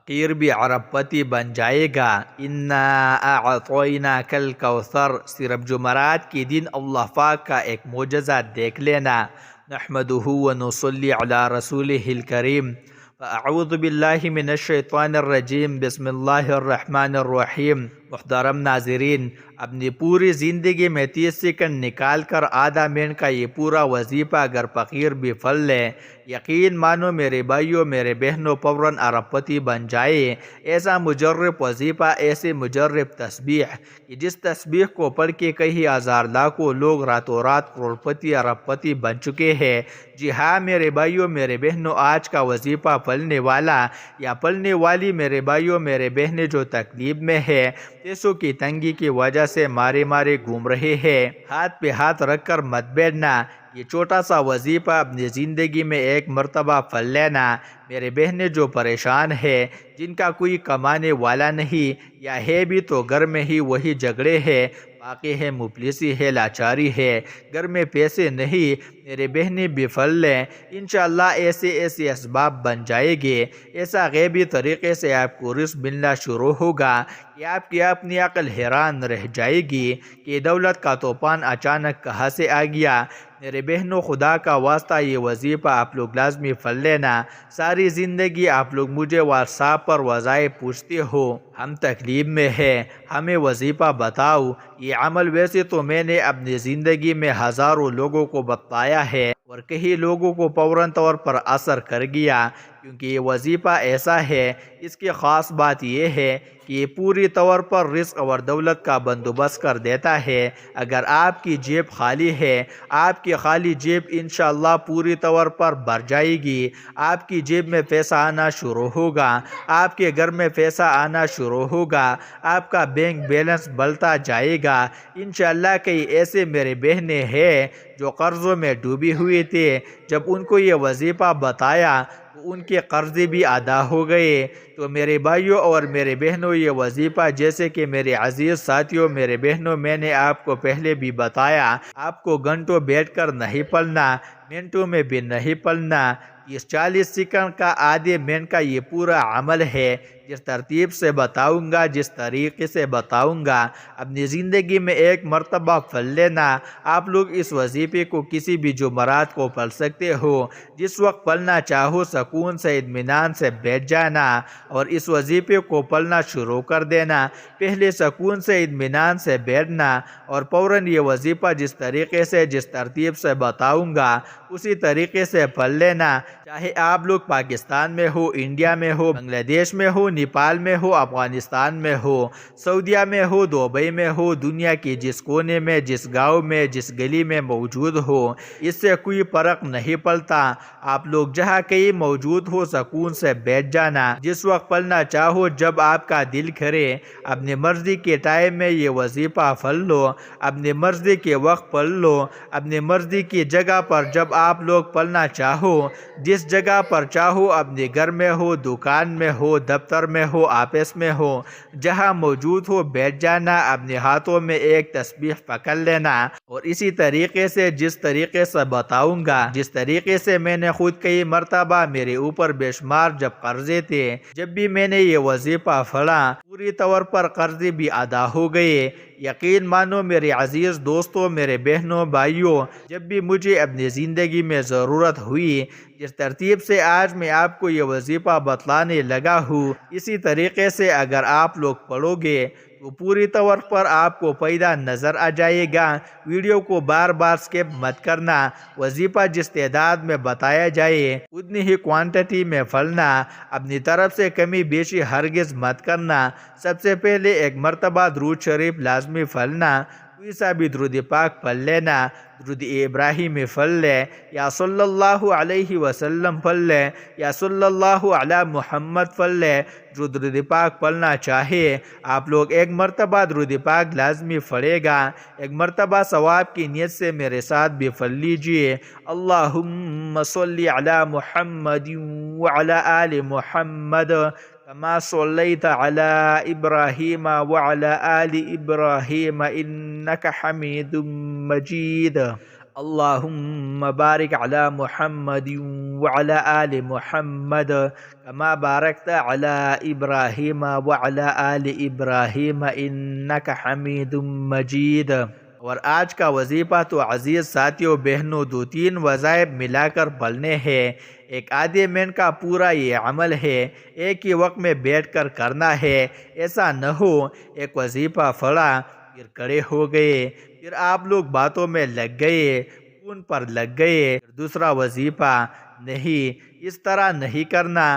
فقیر بھی ارب پتی بن جائے گا۔ انا اعطیناک الکوثر، صرف جمعرات کے دن اللہ پاک کا ایک معجزہ دیکھ لینا۔ نحمدہ ونصلی علی رسولہ الکریم۔ فاعوذ باللہ من الشیطان الرجیم، بسم اللہ الرحمن الرحیم۔ محترم ناظرین، اپنی پوری زندگی میں 30 سیکنڈ نکال کر آدھا منٹ کا یہ پورا وظیفہ اگر فقیر بھی پڑھ لے، یقین مانو میرے بھائیوں میرے بہنوں، فوراً ارب پتی بن جائے۔ ایسا مجرب وظیفہ، ایسے مجرب تسبیح کہ جس تسبیح کو پڑھ کے کئی ہزار لاکھوں لوگ راتوں رات کروڑ پتی ارب پتی بن چکے ہیں۔ جی ہاں میرے بھائیوں میرے بہنوں، آج کا وظیفہ پڑھنے والا یا پڑھنے والی میرے بھائیوں میرے بہنیں جو تکلیف میں ہے، پیسوں کی تنگی کی وجہ سے مارے گھوم رہے ہیں، ہاتھ پہ ہاتھ رکھ کر مت بیٹھنا۔ یہ چھوٹا سا وظیفہ اپنی زندگی میں ایک مرتبہ پڑھ لینا۔ میرے بہنیں جو پریشان ہیں، جن کا کوئی کمانے والا نہیں، یا ہے بھی تو گھر میں ہی وہی جھگڑے ہیں، باقی ہے مفلسی ہے، لاچاری ہے، گھر میں پیسے نہیں، میرے بہنیں بھی پڑھ لیں، انشاءاللہ ایسے اسباب بن جائے گے، ایسا غیبی طریقے سے آپ کو رزق ملنا شروع ہوگا کہ آپ کی اپنی عقل حیران رہ جائے گی کہ دولت کا طوفان اچانک کہاں سے آ گیا۔ میرے بہنوں خدا کا واسطہ یہ وظیفہ آپ لوگ لازمی پڑھ لینا۔ ساری زندگی آپ لوگ مجھے واٹس ایپ پر وظائف پوچھتے ہو، ہم تکلیف میں ہیں، ہمیں وظیفہ بتاؤ۔ یہ عمل ویسے تو میں نے اپنی زندگی میں ہزاروں لوگوں کو بتایا ہے اور کئی لوگوں کو فوراً طور پر اثر کر گیا، کیونکہ یہ وظیفہ ایسا ہے، اس کی خاص بات یہ ہے کہ یہ پوری طور پر رزق اور دولت کا بندوبست کر دیتا ہے۔ اگر آپ کی جیب خالی ہے، آپ کی خالی جیب انشاءاللہ پوری طور پر بھر جائے گی، آپ کی جیب میں پیسہ آنا شروع ہوگا، آپ کے گھر میں پیسہ آنا شروع ہوگا، آپ کا بینک بیلنس بڑھتا جائے گا۔ انشاءاللہ کئی ایسے میرے بہنیں ہیں جو قرضوں میں ڈوبی ہوئی تھے، جب ان کو یہ وظیفہ بتایا تو ان کے قرضے بھی ادا ہو گئے۔ تو میرے بھائیوں اور میرے بہنوں، یہ وظیفہ جیسے کہ میرے عزیز ساتھیوں میرے بہنوں میں نے آپ کو پہلے بھی بتایا، آپ کو گھنٹوں بیٹھ کر نہیں پڑھنا، منٹوں میں بھی نہیں پڑھنا۔ 30-40 سیکنڈ کا آدھے منٹ کا یہ پورا عمل ہے، جس ترتیب سے بتاؤں گا، جس طریقے سے بتاؤں گا، اپنی زندگی میں ایک مرتبہ پڑھ لینا۔ آپ لوگ اس وظیفے کو کسی بھی جمعرات کو پڑھ سکتے ہو، جس وقت پڑھنا چاہو سکون سے اطمینان سے بیٹھ جانا اور اس وظیفے کو پڑھنا شروع کر دینا۔ پہلے سکون سے اطمینان سے بیٹھنا اور فوراً یہ وظیفہ جس طریقے سے جس ترتیب سے بتاؤں گا اسی طریقے سے پڑھ لینا۔ چاہے آپ لوگ پاکستان میں ہو، انڈیا میں ہو، بنگلہ دیش میں ہو، نیپال میں ہو، افغانستان میں ہو، سعودیہ میں ہو، دبئی میں ہو، دنیا کے جس کونے میں، جس گاؤں میں، جس گلی میں موجود ہو، اس سے کوئی فرق نہیں پڑتا۔ آپ لوگ جہاں کہیں موجود ہو سکون سے بیٹھ جانا، جس وقت پڑھنا چاہو، جب آپ کا دل کرے اپنی مرضی کے ٹائم میں یہ وظیفہ پڑھ لو، اپنی مرضی کے وقت پڑھ لو، اپنی مرضی کی جگہ پر جب آپ لوگ پڑھنا چاہو، جس جگہ پر چاہو، اپنے گھر میں ہو، دکان میں ہو، دفتر میں ہو، آفس میں ہو، جہاں موجود ہو بیٹھ جانا، اپنے ہاتھوں میں ایک تسبیح پکڑ لینا اور اسی طریقے سے جس طریقے سے بتاؤں گا، جس طریقے سے میں نے خود کئی مرتبہ میرے اوپر بے شمار جب قرضے تھے، جب بھی میں نے یہ وظیفہ پڑھا پوری طور پر قرضے بھی ادا ہو گئے۔ یقین مانو میرے عزیز دوستوں، میرے بہنوں، بھائیوں، جب بھی مجھے اپنی زندگی میں ضرورت ہوئی، جس ترتیب سے آج میں آپ کو یہ وظیفہ بتلانے لگا ہوں، اسی طریقے سے اگر آپ لوگ پڑھو گے تو پوری طور پر آپ کو فائدہ نظر آ جائے گا۔ ویڈیو کو بار بار سکپ مت کرنا۔ وظیفہ جس تعداد میں بتایا جائے اتنی ہی کوانٹٹی میں پڑھنا، اپنی طرف سے کمی بیشی ہرگز مت کرنا۔ سب سے پہلے ایک مرتبہ درود شریف لازمی پڑھنا، کوئی سا بھی درود پاک پڑھ لینا، درود ابراہیمی پڑھ لے، یا صلی اللہ علیہ وسلم پڑھ لے، یا صلی اللہ علی محمد پڑھ لے۔ جو درود پاک پڑھنا چاہے آپ لوگ ایک مرتبہ درود پاک لازمی پڑھے گا، ایک مرتبہ ثواب کی نیت سے میرے ساتھ بھی پڑھ لیجئے۔ اللہم صلی علی محمد وعلی آل محمد کما صلیت علی ابراہیم وعلی آل ابراہیم انک حمید مجید۔ اللہم بارک علی محمد وعلی آل محمد کما بارکت علی ابراہیم وعلی آل ابراہیم انک حمید مجید۔ اور آج کا وظیفہ تو عزیز ساتھیوں بہنوں 2-3 وظائف ملا کر پڑھنے ہیں۔ ایک آدھے منٹ کا پورا یہ عمل ہے، ایک ہی وقت میں بیٹھ کر کرنا ہے۔ ایسا نہ ہو ایک وظیفہ پڑھا پھر کھڑے ہو گئے، پھر آپ لوگ باتوں میں لگ گئے، فون پر لگ گئے، پھر دوسرا وظیفہ نہیں۔ اس طرح نہیں کرنا۔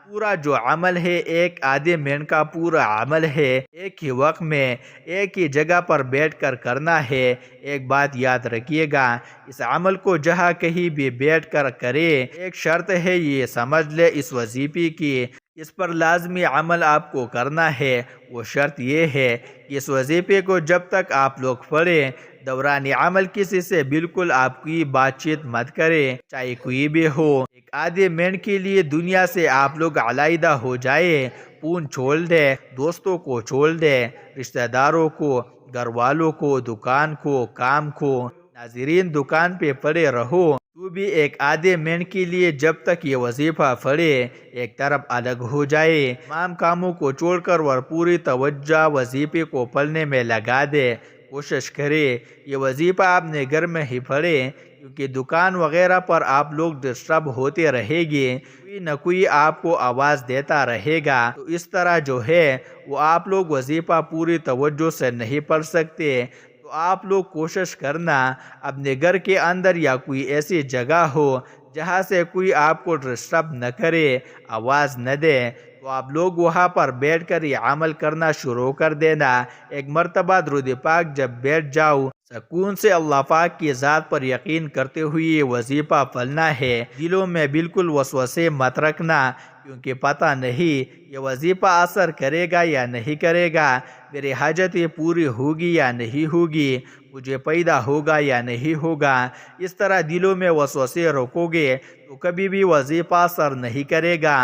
پورا جو عمل ہے ایک آدھے منٹ کا پورا عمل ہے، ایک ہی وقت میں ایک ہی جگہ پر بیٹھ کر کرنا ہے۔ ایک بات یاد رکھیے گا، اس عمل کو جہاں کہیں بھی بیٹھ کر کرے، ایک شرط ہے یہ سمجھ لے اس وظیفے کی، اس پر لازمی عمل آپ کو کرنا ہے۔ وہ شرط یہ ہے کہ اس وظیفے کو جب تک آپ لوگ پڑھیں دوران عمل کسی سے بالکل آپ کی بات چیت مت کریں، چاہے کوئی بھی ہو۔ ایک آدھے منٹ کے لیے دنیا سے آپ لوگ علیحدہ ہو جائے، فون چھوڑ دے، دوستوں کو چھوڑ دے، رشتہ داروں کو، گھر والوں کو، دکان کو، کام کو۔ ناظرین دکان پہ پڑے رہو تو بھی ایک آدھے منٹ کے لیے جب تک یہ وظیفہ پڑھے ایک طرف الگ ہو جائے، تمام کاموں کو چھوڑ کر اور پوری توجہ وظیفے کو پڑھنے میں لگا دے۔ کوشش کرے یہ وظیفہ اپنے گھر میں ہی پڑھے، کیونکہ دکان وغیرہ پر آپ لوگ ڈسٹرب ہوتے رہے گے، کوئی نہ کوئی آپ کو آواز دیتا رہے گا، تو اس طرح جو ہے وہ آپ لوگ وظیفہ پوری توجہ سے نہیں پڑھ سکتے۔ تو آپ لوگ کوشش کرنا اپنے گھر کے اندر یا کوئی ایسی جگہ ہو جہاں سے کوئی آپ کو ڈسٹرب نہ کرے، آواز نہ دے، تو آپ لوگ وہاں پر بیٹھ کر یہ عمل کرنا شروع کر دینا۔ ایک مرتبہ درود پاک جب بیٹھ جاؤ، سکون سے اللہ پاک کی ذات پر یقین کرتے ہوئے یہ وظیفہ پڑھنا ہے۔ دلوں میں بالکل وسوسے مت رکھنا، کیونکہ پتہ نہیں یہ وظیفہ اثر کرے گا یا نہیں کرے گا، میری حاجتیں پوری ہوگی یا نہیں ہوگی، مجھے پیدا ہوگا یا نہیں ہوگا۔ اس طرح دلوں میں وسوسے رکھو گے تو کبھی بھی وظیفہ اثر نہیں کرے گا۔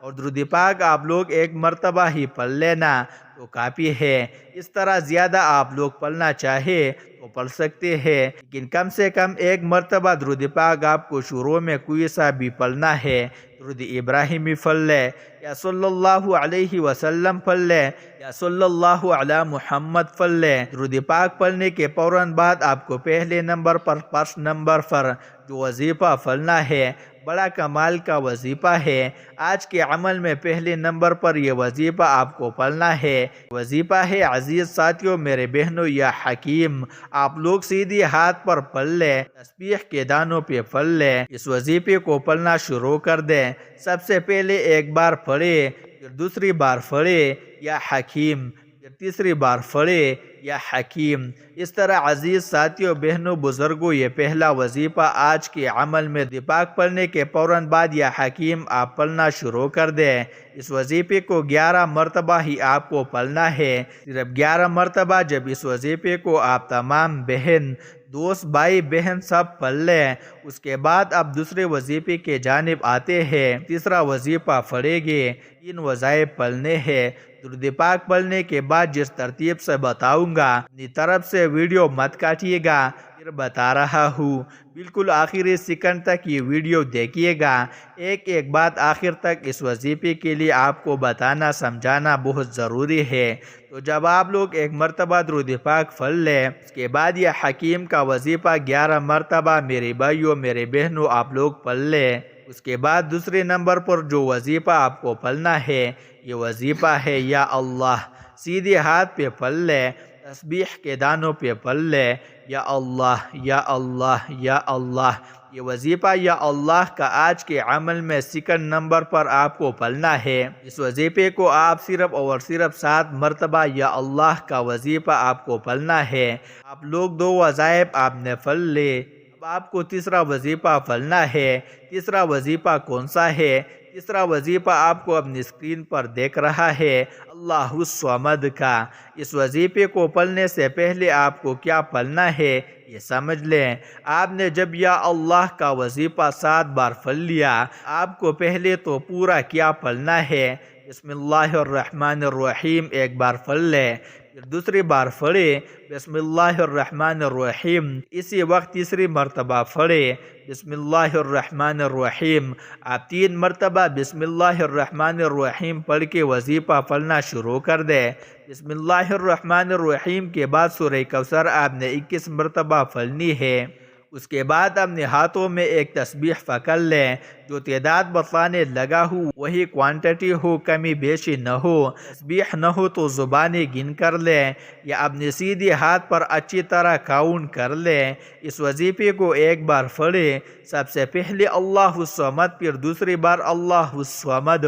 اور درود پاک آپ لوگ ایک مرتبہ ہی پڑھ لینا تو کافی ہے۔ اس طرح زیادہ آپ لوگ پڑھنا چاہے تو پڑھ سکتے ہیں، لیکن کم سے کم ایک مرتبہ درود پاک آپ کو شروع میں کوئی سا بھی پڑھنا ہے۔ درود ابراہیمی پڑھ لے، یا صلی اللہ علیہ وسلم پڑھ لے، یا صلی اللہ علی محمد پڑھ لے۔ درود پاک پڑھنے کے فوراً بعد آپ کو پہلے نمبر پر، فرسٹ نمبر پر جو وظیفہ پڑھنا ہے، بڑا کمال کا وظیفہ ہے۔ آج کے عمل میں پہلے نمبر پر یہ وظیفہ آپ کو پڑھنا ہے۔ وظیفہ ہے عزیز ساتھیوں میرے بہنوں یا حکیم، آپ لوگ سیدھی ہاتھ پر پڑھ لے، تسبیح کے دانوں پہ پڑھ لے، اس وظیفے کو پڑھنا شروع کر دے۔ سب سے پہلے ایک بار پڑھے، پھر دوسری بار پڑھے یا حکیم، پھر تیسری بار پڑھے یا حکیم۔ اس طرح عزیز ساتھیوں بہنوں بزرگوں یہ پہلا وظیفہ آج کے عمل میں درود پاک پڑھنے کے فوراً بعد یا حکیم آپ پڑھنا شروع کر دیں۔ اس وظیفے کو 11 مرتبہ ہی آپ کو پڑھنا ہے، صرف 11 مرتبہ۔ جب اس وظیفے کو آپ تمام بہن، دوست، بھائی بہن سب پڑھ لیں، اس کے بعد اب دوسرے وظیفے کے جانب آتے ہیں۔ تیسرا وظیفہ پڑھیں گے، 3 وظائف پڑھنے ہیں۔ درود پاک پڑھنے کے بعد جس ترتیب سے بتاؤں گا اپنی طرف سے ویڈیو مت کاٹیے گا، پھر بتا رہا ہوں، بالکل آخری سیکنڈ تک یہ ویڈیو دیکھیے گا۔ ایک ایک بات آخر تک اس وظیفے کے لیے آپ کو بتانا سمجھانا بہت ضروری ہے۔ تو جب آپ لوگ ایک مرتبہ درود پاک پڑھ لیں، اس کے بعد یہ حکیم کا وظیفہ 11 مرتبہ میرے بھائیوں میرے بہنوں آپ لوگ پڑھ لیں۔ اس کے بعد دوسرے نمبر پر جو وظیفہ آپ کو پڑھنا ہے یہ وظیفہ ہے یا اللہ، سیدھے ہاتھ پہ پڑھ لے، تسبیح کے دانوں پہ پڑھ لے، یا اللہ یا اللہ یا اللہ۔ یہ وظیفہ یا اللہ کا آج کے عمل میں سیکنڈ نمبر پر آپ کو پڑھنا ہے۔ اس وظیفے کو آپ صرف اور صرف 7 مرتبہ یا اللہ کا وظیفہ آپ کو پڑھنا ہے۔ آپ لوگ 2 وظائف آپ نے پڑھ لے، اب آپ کو تیسرا وظیفہ پڑھنا ہے۔ تیسرا وظیفہ کون سا ہے؟ تیسرا وظیفہ آپ کو اپنی اسکرین پر دیکھ رہا ہے، اللہ الصمد کا۔ اس وظیفے کو پڑھنے سے پہلے آپ کو کیا پڑھنا ہے یہ سمجھ لیں۔ آپ نے جب یا اللہ کا وظیفہ 7 بار پڑھ لیا، آپ کو پہلے تو پورا کیا پڑھنا ہے، بسم اللہ الرحمن الرحیم ایک بار پڑھ لیں، پھر دوسری بار پڑھے بسم اللہ الرحمن الرحیم، اسی وقت تیسری مرتبہ پڑھے بسم اللہ الرحمن الرحیم۔ آپ 3 مرتبہ بسم اللہ الرحمن الرحیم پڑھ کے وظیفہ پڑھنا شروع کر دے۔ بسم اللہ الرحمن الرحیم کے بعد سورہ کوثر آپ نے 21 مرتبہ پڑھنی ہے۔ اس کے بعد اپنے ہاتھوں میں ایک تسبیح پکڑ لیں، جو تعداد بتلانے لگا ہو وہی کوانٹٹی ہو، کمی بیشی نہ ہو۔ تسبیح نہ ہو تو زبانیں گن کر لیں یا اپنے سیدھے ہاتھ پر اچھی طرح کاؤنٹ کر لیں۔ اس وظیفے کو ایک بار پڑھیں، سب سے پہلے اللہ الصمد، پھر دوسری بار اللہ الصمد،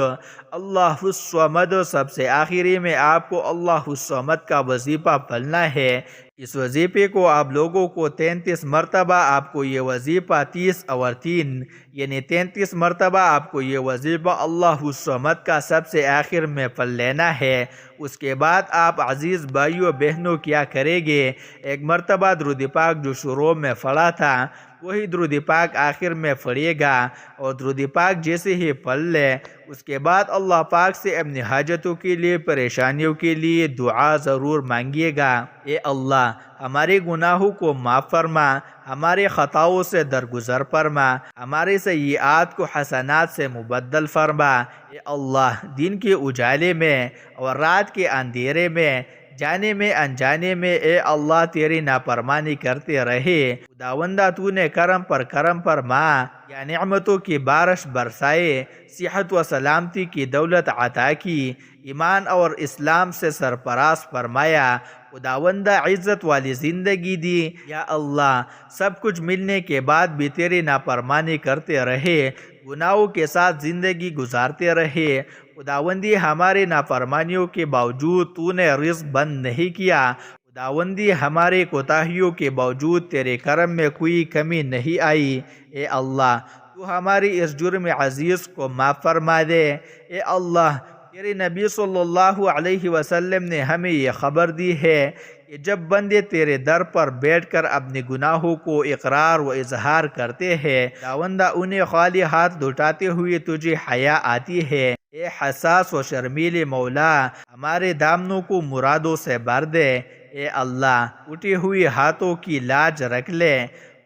اللہ الصمد، سب سے آخری میں آپ کو اللہ الصمد کا وظیفہ پڑھنا ہے۔ اس وظیفے کو آپ لوگوں کو 33 مرتبہ، آپ کو یہ وظیفہ 30 اور 3 یعنی 33 مرتبہ آپ کو یہ وظیفہ اللہ الصمد کا سب سے آخر میں پڑھ لینا ہے۔ اس کے بعد آپ عزیز بھائیوں بہنوں کیا کریں گے، ایک مرتبہ درود پاک جو شروع میں پڑھا تھا وہی درود پاک آخر میں پڑھے گا، اور درود پاک جیسے ہی پڑھ لے اس کے بعد اللہ پاک سے اپنی حاجتوں کے لیے، پریشانیوں کے لیے دعا ضرور مانگیے گا۔ اے اللہ ہمارے گناہوں کو معاف فرما، ہمارے خطاؤں سے درگزر فرما، ہمارے سیئات کو حسنات سے مبدل فرما۔ اے اللہ دن کے اجالے میں اور رات کے اندھیرے میں، جانے میں انجانے میں، اے اللہ تیری نافرمانی کرتے رہے۔ خداوندہ تو نے کرم پر کرم فرما، یا نعمتوں کی بارش برسائے، صحت و سلامتی کی دولت عطا کی، ایمان اور اسلام سے سرفراز فرمایا، خداوندہ عزت والی زندگی دی۔ یا اللہ سب کچھ ملنے کے بعد بھی تیری نافرمانی کرتے رہے، گناہوں کے ساتھ زندگی گزارتے رہے۔ خداوندی ہماری نافرمانیوں کے باوجود تو نے رزق بند نہیں کیا، خداوندی ہمارے کوتاہیوں کے باوجود تیرے کرم میں کوئی کمی نہیں آئی۔ اے اللہ تو ہماری اس جرم عزیز کو معاف فرما دے۔ اے اللہ تیرے نبی صلی اللہ علیہ وسلم نے ہمیں یہ خبر دی ہے کہ جب بندے تیرے در پر بیٹھ کر اپنے گناہوں کو اقرار و اظہار کرتے ہیں، خداوندہ انہیں خالی ہاتھ لوٹاتے ہوئے تجھے حیا آتی ہے۔ اے حساس و شرمیلے مولا ہمارے دامنوں کو مرادوں سے بھر دے۔ اے اللہ اٹھے ہوئے ہاتھوں کی لاج رکھ لے،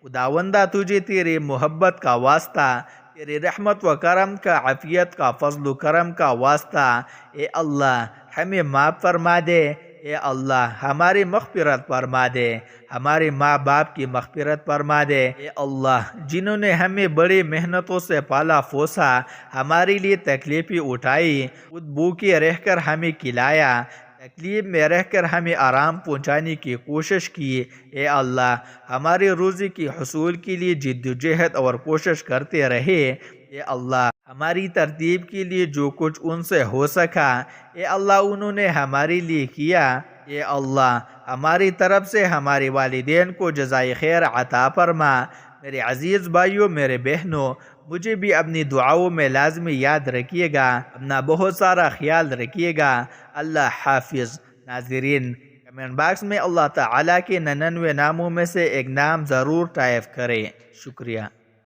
خداوندہ تجھے تیری محبت کا واسطہ، تیری رحمت و کرم کا، عافیت کا، فضل و کرم کا واسطہ اے اللہ ہمیں معاف فرما دے۔ اے اللہ ہماری مغفرت فرما دے، ہمارے ماں باپ کی مغفرت فرما دے۔ اے اللہ جنہوں نے ہمیں بڑی محنتوں سے پالا پوسا، ہمارے لیے تکلیفیں اٹھائی، خود بھوکے رہ کر ہمیں کھلایا، تکلیف میں رہ کر ہمیں آرام پہنچانے کی کوشش کی، اے اللہ ہماری روزی کی حصول کے لیے جد و جہد اور کوشش کرتے رہے۔ اے اللہ ہماری ترتیب کے لیے جو کچھ ان سے ہو سکا، اے اللہ انہوں نے ہمارے لیے کیا۔ اے اللہ ہماری طرف سے ہمارے والدین کو جزائے خیر عطا فرما۔ میرے عزیز بھائیوں، میرے بہنوں، مجھے بھی اپنی دعاؤں میں لازمی یاد رکھیے گا، اپنا بہت سارا خیال رکھیے گا۔ اللہ حافظ۔ ناظرین کمنٹ باکس میں اللہ تعالیٰ کے 99 ناموں میں سے ایک نام ضرور ٹائپ کریں۔ شکریہ۔